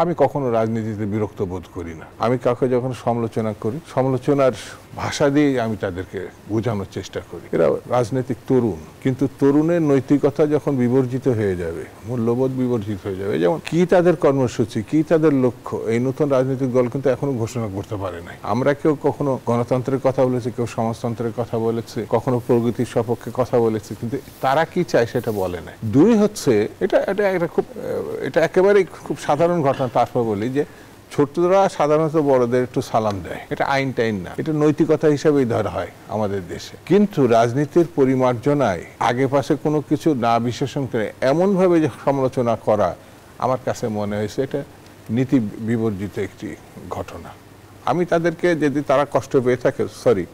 আমি কখনো রাজনীতিতে বিরক্ত বোধ করি না। আমি কাউকে যখন সমালোচনা করি, সমালোচনার ভাষা দিয়ে আমি তাদেরকে বোঝানোর চেষ্টা করি এরা রাজনৈতিক তরুণ, কিন্তু তরুণের নৈতিকতা যখন বিবর্জিত হয়ে যাবে, মূল্যবোধ বিবর্জিত হয়ে যাবে, যেমন কি তাদের কর্মসূচি, কি তাদের লক্ষ্য, এই নতুন রাজনৈতিক দল কিন্তু এখনো ঘোষণা করতে পারে নাই। আমরা কেউ কখনো গণতন্ত্রের কথা বলেছি, কেউ সমাজতন্ত্রের কথা বলেছে, কখনো প্রগতির সপক্ষে কথা বলেছে, কিন্তু তারা কি চায় সেটা বলে না। দুই হচ্ছে এটা একেবারেই খুব সাধারণ ঘটনা। তারপর বলি যে ছোটরা সাধারণত বড়দের একটু সালাম দেয়, এটা আইন টাইন না, এটা নৈতিকতা হিসেবেই ধরা হয় আমাদের দেশে। কিন্তু রাজনীতির পরিমার্জনায় আগে পাশে কোনো কিছু না বিশ্লেষণ করে এমন ভাবে যে সমালোচনা করা, আমার কাছে মনে হয়েছে এটা নীতি বিবর্জিত একটি ঘটনা। আমি তাদেরকে, যদি তারা কষ্ট পেয়ে থাকে, সরি,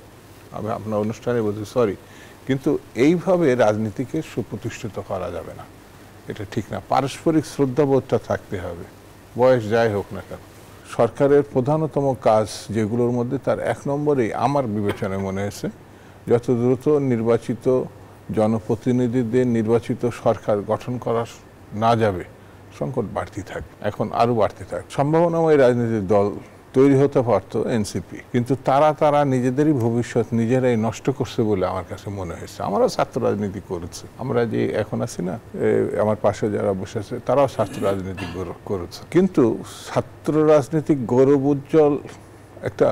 আমি আপনার অনুষ্ঠানে বলছি সরি, কিন্তু এইভাবে রাজনীতিকে সুপ্রতিষ্ঠিত করা যাবে না, এটা ঠিক না। পারস্পরিক শ্রদ্ধাবোধটা থাকতে হবে, বয়স যাই হোক না কেন। সরকারের প্রধানতম কাজ যেগুলোর মধ্যে তার এক নম্বরেই আমার বিবেচনায় মনে হয়েছে, যত দ্রুত নির্বাচিত জনপ্রতিনিধিদের নির্বাচিত সরকার গঠন করা না যাবে, সংকট বাড়তে থাকবে, এখন আরো বাড়তে থাকবে। সম্ভাবনাময় রাজনীতির দল তৈরি হতে পারতো এনসিপি, কিন্তু তারা নিজেদেরই ভবিষ্যৎ নিজেরাই নষ্ট করছে বলে আমার কাছে মনে হয়েছে। আমরাও ছাত্র রাজনীতি করেছি, আমরা যে এখন আছি না, আমার পাশে যারা বসে আছে তারাও ছাত্র রাজনীতি করেছে, কিন্তু ছাত্র রাজনীতিক গৌরব উজ্জ্বল একটা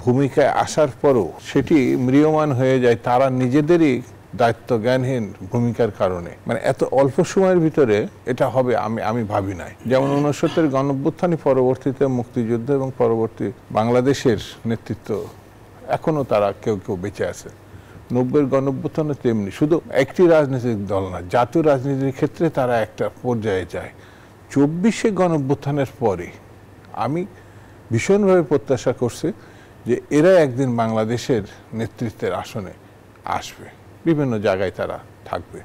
ভূমিকায় আসার পরও সেটি ম্রিয়মান হয়ে যায় তারা নিজেদেরই দায়িত্ব জ্ঞানহীন ভূমিকার কারণে। মানে এত অল্প সময়ের ভিতরে এটা হবে আমি ভাবি নাই। যেমন ৬৯ গণঅভ্যুত্থান পরবর্তীতে মুক্তিযুদ্ধ এবং পরবর্তী বাংলাদেশের নেতৃত্ব এখনো তারা কেউ বেঁচে আছে। ৯০ গণঅভ্যুত্থানে তেমনি, শুধু একটি রাজনৈতিক দল না, জাতীয় রাজনীতির ক্ষেত্রে তারা একটা পর্যায়ে যায়। ২৪শে গণঅভ্যুত্থানের পরে আমি ভীষণভাবে প্রত্যাশা করছি যে এরা একদিন বাংলাদেশের নেতৃত্বের আসনে আসবে, বিভিন্ন জায়গায় তারা থাকবে।